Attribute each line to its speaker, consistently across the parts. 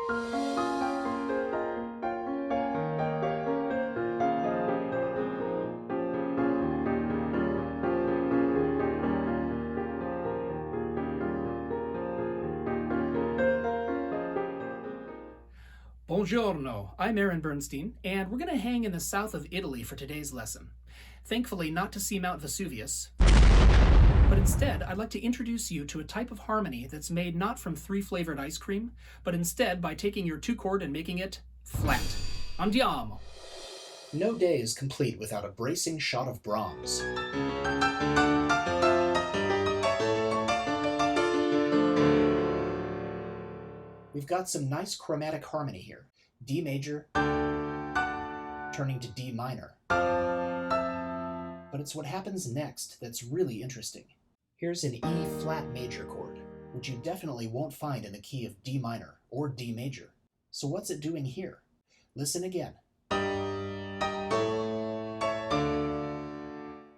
Speaker 1: Buongiorno, I'm Aron Bernstein, and we're going to hang in the south of Italy for today's lesson. Thankfully, not to see Mount Vesuvius, but instead, I'd like to introduce you to a type of harmony that's made not from three-flavored ice cream, but instead by taking your two-chord and making it flat. Andiamo! No day is complete without a bracing shot of Brahms. We've got some nice chromatic harmony here. D major turning to D minor. But it's what happens next that's really interesting. Here's an E flat major chord, which you definitely won't find in the key of D minor or D major. So what's it doing here? Listen again.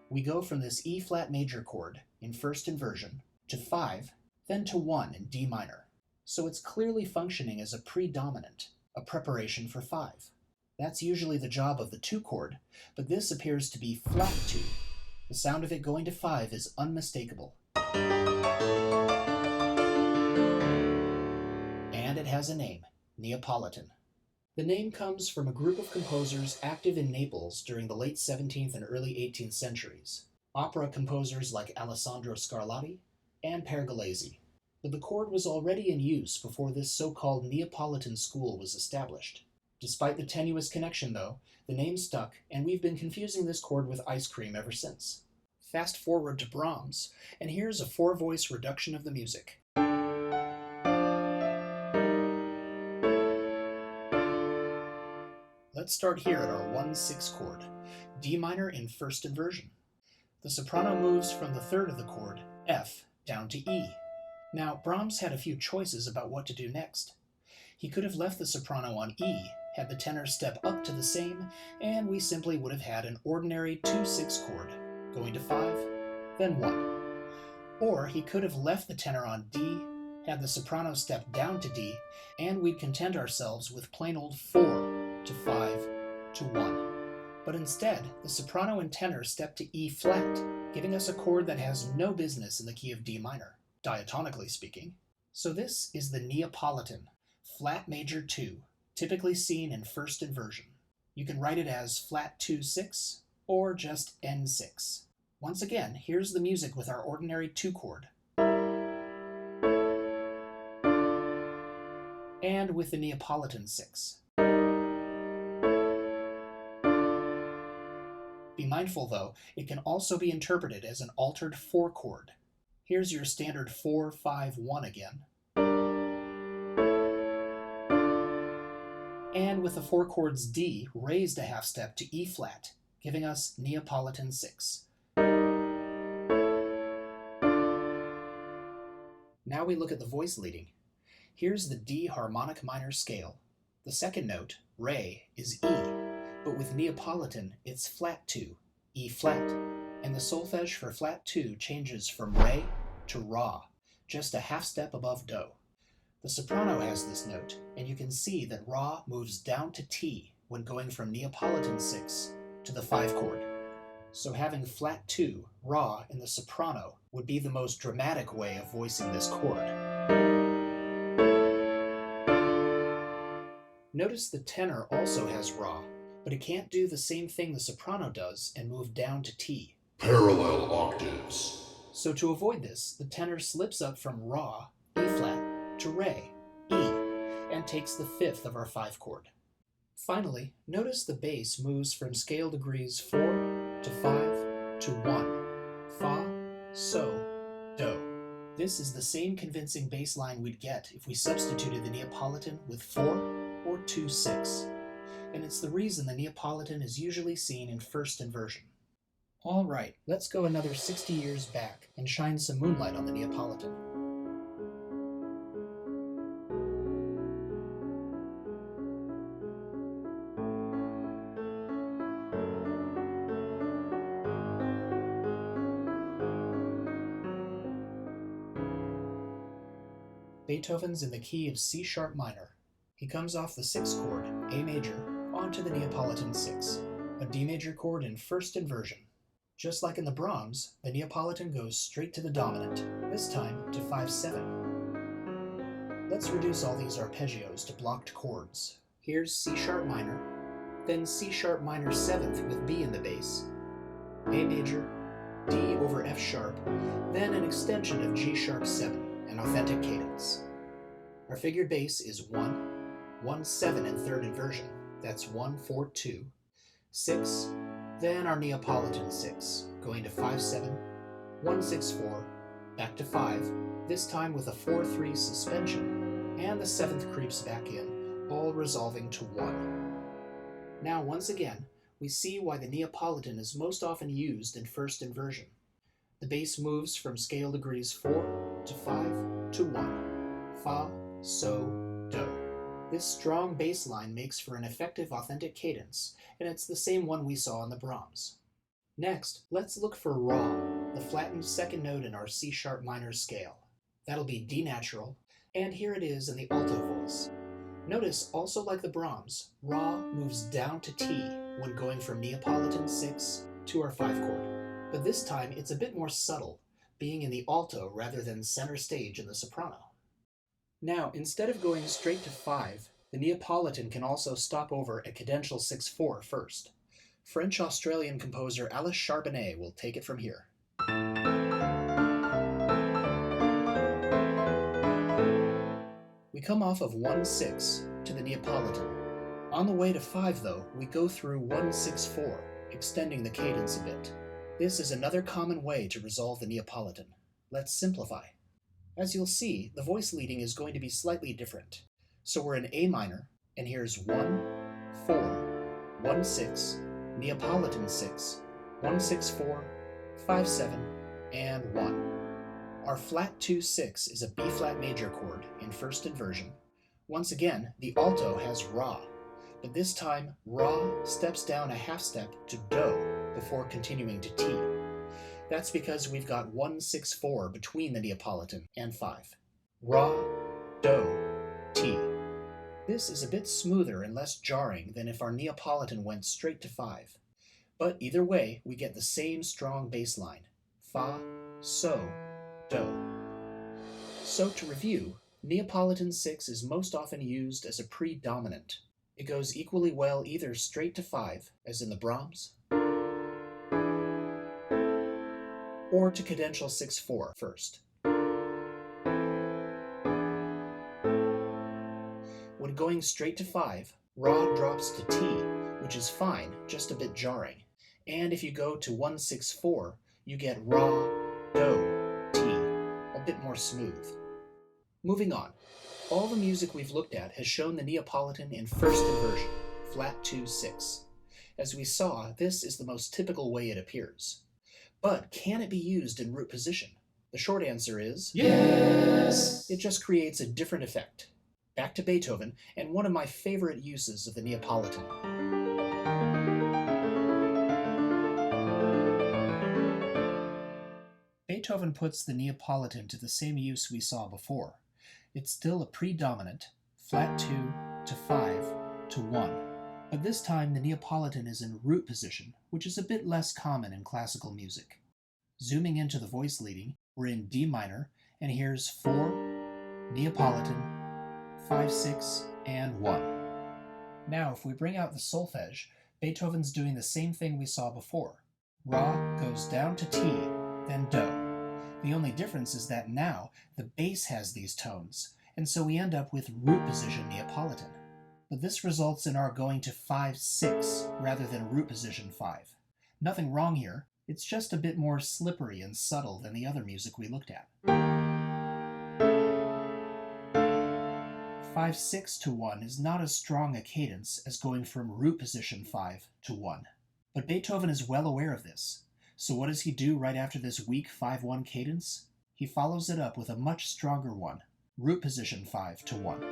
Speaker 1: We go from this E flat major chord in first inversion to 5, then to 1 in D minor. So it's clearly functioning as a predominant, a preparation for 5. That's usually the job of the 2 chord, but this appears to be flat 2. The sound of it going to 5 is unmistakable. And it has a name, Neapolitan. The name comes from a group of composers active in Naples during the late 17th and early 18th centuries. Opera composers like Alessandro Scarlatti and Pergolesi. But the chord was already in use before this so-called Neapolitan school was established. Despite the tenuous connection, though, the name stuck, and we've been confusing this chord with ice cream ever since. Fast forward to Brahms, and here's a 4-voice reduction of the music. Let's start here at our 1-6 chord, D minor in first inversion. The soprano moves from the third of the chord, F, down to E. Now, Brahms had a few choices about what to do next. He could have left the soprano on E, had the tenor step up to the same, and we simply would have had an ordinary 2-6 chord, going to 5, then 1. Or he could have left the tenor on D, had the soprano step down to D, and we'd content ourselves with plain old 4 to 5 to 1. But instead, the soprano and tenor step to E flat, giving us a chord that has no business in the key of D minor, diatonically speaking. So this is the Neapolitan, flat major 2, typically seen in first inversion. You can write it as flat 2-6 or just N6. Once again, here's the music with our ordinary 2 chord. And with the Neapolitan 6. Be mindful though, it can also be interpreted as an altered 4 chord. Here's your standard 4-5-1 again. And with the 4 chords D raised a half step to E flat, giving us Neapolitan 6. Now we look at the voice leading. Here's the D harmonic minor scale. The second note, Re, is E, but with Neapolitan it's flat 2, E flat, and the solfege for flat 2 changes from Re to Ra, just a half step above Do. The soprano has this note, and you can see that Ra moves down to T when going from Neapolitan 6 to the 5 chord. So having flat 2, Ra, in the soprano would be the most dramatic way of voicing this chord. Notice the tenor also has Ra, but it can't do the same thing the soprano does and move down to T.
Speaker 2: Parallel octaves.
Speaker 1: So to avoid this, the tenor slips up from Ra, E flat, to Re, E, and takes the 5th of our 5 chord. Finally, notice the bass moves from scale degrees 4 to 5 to 1, Fa, So, Do. This is the same convincing bass line we'd get if we substituted the Neapolitan with 4 or 2-6, and it's the reason the Neapolitan is usually seen in first inversion. All right, let's go another 60 years back and shine some moonlight on the Neapolitan. Beethoven's in the key of C sharp minor. He comes off the 6th chord, A major, onto the Neapolitan 6, a D major chord in first inversion. Just like in the Brahms, the Neapolitan goes straight to the dominant, this time to 5/7. Let's reduce all these arpeggios to blocked chords. Here's C sharp minor, then C sharp minor 7th with B in the bass, A major, D over F sharp, then an extension of G sharp 7, an authentic cadence. Our figured bass is 1, 1/7 in third inversion, that's 1/4/2, 6, then our Neapolitan 6, going to 5/7, 1/6/4, back to 5, this time with a 4/3 suspension, and the 7th creeps back in, all resolving to 1. Now once again, we see why the Neapolitan is most often used in first inversion. The bass moves from scale degrees 4 to 5 to 1, Fa, So, Do. This strong bass line makes for an effective authentic cadence, and it's the same one we saw in the Brahms. Next, let's look for Ra, the flattened second note in our C sharp minor scale. That'll be D natural, and here it is in the alto voice. Notice, also like the Brahms, Ra moves down to T when going from Neapolitan 6 to our 5 chord, but this time it's a bit more subtle, being in the alto rather than center stage in the soprano. Now, instead of going straight to 5, the Neapolitan can also stop over at Cadential 6/4 first. French-Australian composer Alice Charbonnet will take it from here. We come off of 1/6 to the Neapolitan. On the way to 5, though, we go through 1/6/4, extending the cadence a bit. This is another common way to resolve the Neapolitan. Let's simplify. As you'll see, the voice leading is going to be slightly different. So we're in A minor, and here's 1, 4, 1/6, Neapolitan 6, 1/6/4, 5/7, and 1. Our flat 2/6 is a B-flat major chord in first inversion. Once again, the alto has Ra, but this time Ra steps down a half step to Do before continuing to T. That's because we've got 1/6/4 between the Neapolitan and 5. Ra, Do, T. This is a bit smoother and less jarring than if our Neapolitan went straight to 5. But either way, we get the same strong bass line. Fa, So, Do. So to review, Neapolitan 6 is most often used as a predominant. It goes equally well either straight to 5, as in the Brahms, or to Cadential 6/4 first. When going straight to 5, Ra drops to T, which is fine, just a bit jarring. And if you go to 1/6/4, you get Ra, Do, T, a bit more smooth. Moving on, all the music we've looked at has shown the Neapolitan in first inversion, flat 2/6. As we saw, this is the most typical way it appears. But can it be used in root position? The short answer is yes! It just creates a different effect. Back to Beethoven, and one of my favorite uses of the Neapolitan. Beethoven puts the Neapolitan to the same use we saw before. It's still a predominant, flat 2 to 5 to 1, but this time the Neapolitan is in root position, which is a bit less common in classical music. Zooming into the voice leading, we're in D minor, and here's 4, Neapolitan, 5/6, and 1. Now, if we bring out the solfege, Beethoven's doing the same thing we saw before. Ra goes down to T, then Do. The only difference is that now the bass has these tones, and so we end up with root position Neapolitan. But this results in our going to 5/6 rather than root position 5. Nothing wrong here, it's just a bit more slippery and subtle than the other music we looked at. 5/6 to 1 is not as strong a cadence as going from root position 5 to 1. But Beethoven is well aware of this. So what does he do right after this weak 5/1 cadence? He follows it up with a much stronger one, root position 5 to 1.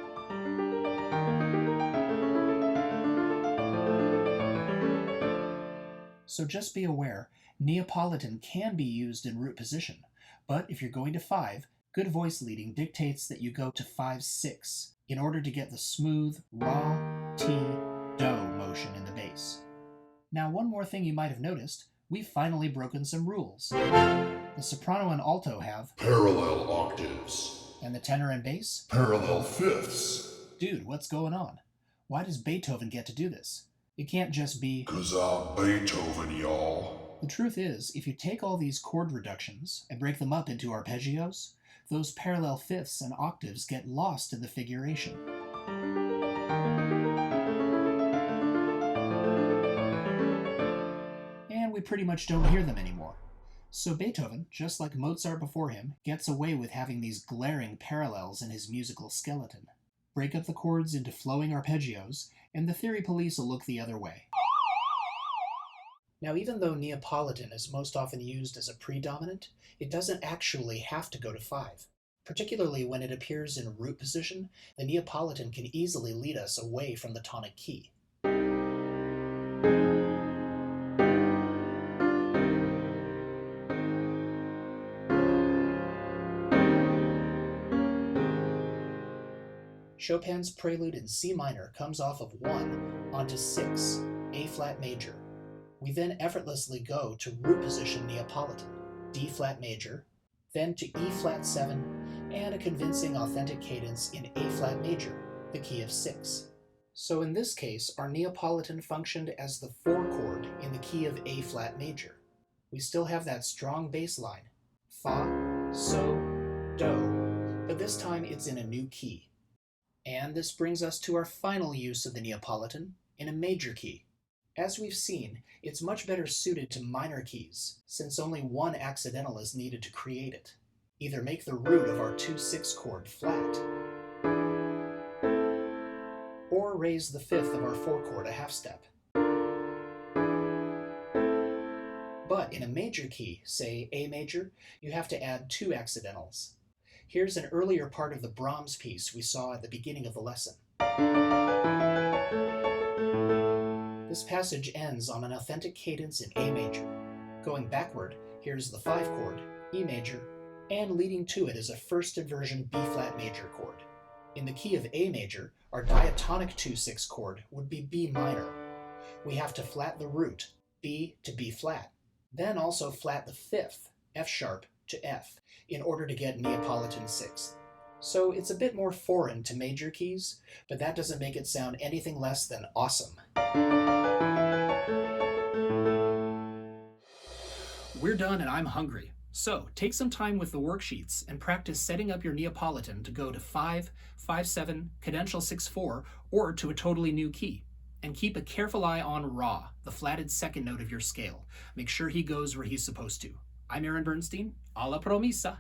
Speaker 1: So just be aware, Neapolitan can be used in root position, but if you're going to 5, Good voice leading dictates that you go to 5-6 in order to get the smooth Ra, Ti, Do motion in the bass. Now, one more thing you might have noticed, we've finally broken some rules. The soprano and alto have
Speaker 2: parallel octaves,
Speaker 1: and the tenor and bass?
Speaker 2: parallel fifths.
Speaker 1: Dude, what's going on? Why does Beethoven get to do this? It can't just be
Speaker 2: 'Cause I'm Beethoven, y'all.
Speaker 1: The truth is, if you take all these chord reductions and break them up into arpeggios, those parallel fifths and octaves get lost in the figuration. And we pretty much don't hear them anymore. So Beethoven, just like Mozart before him, gets away with having these glaring parallels in his musical skeleton. Break up the chords into flowing arpeggios, and the theory police will look the other way. Now, even though Neapolitan is most often used as a predominant, it doesn't actually have to go to 5. Particularly when it appears in root position, the Neapolitan can easily lead us away from the tonic key. Chopin's prelude in C minor comes off of 1 onto 6, A flat major. We then effortlessly go to root position Neapolitan, D flat major, then to E flat 7, and a convincing authentic cadence in A flat major, the key of 6. So in this case, our Neapolitan functioned as the 4 chord in the key of A flat major. We still have that strong bass line, Fa, So, Do, but this time it's in a new key. And this brings us to our final use of the Neapolitan, in a major key. As we've seen, it's much better suited to minor keys, since only one accidental is needed to create it. Either make the root of our 2-6 chord flat, or raise the 5th of our 4 chord a half step. But in a major key, say A major, you have to add 2 accidentals. Here's an earlier part of the Brahms piece we saw at the beginning of the lesson. This passage ends on an authentic cadence in A major. Going backward, here's the 5 chord, E major, and leading to it is a first inversion B flat major chord. In the key of A major, our diatonic 2-6 chord would be B minor. We have to flat the root, B to B flat, then also flat the 5th, F sharp to F, in order to get Neapolitan 6th. So it's a bit more foreign to major keys, but that doesn't make it sound anything less than awesome. We're done and I'm hungry. So take some time with the worksheets and practice setting up your Neapolitan to go to 5, 5-7, Cadential 6-4, or to a totally new key. And keep a careful eye on Ra, the flatted second note of your scale. Make sure he goes where he's supposed to. I'm Aron Bernstein. Alla promessa!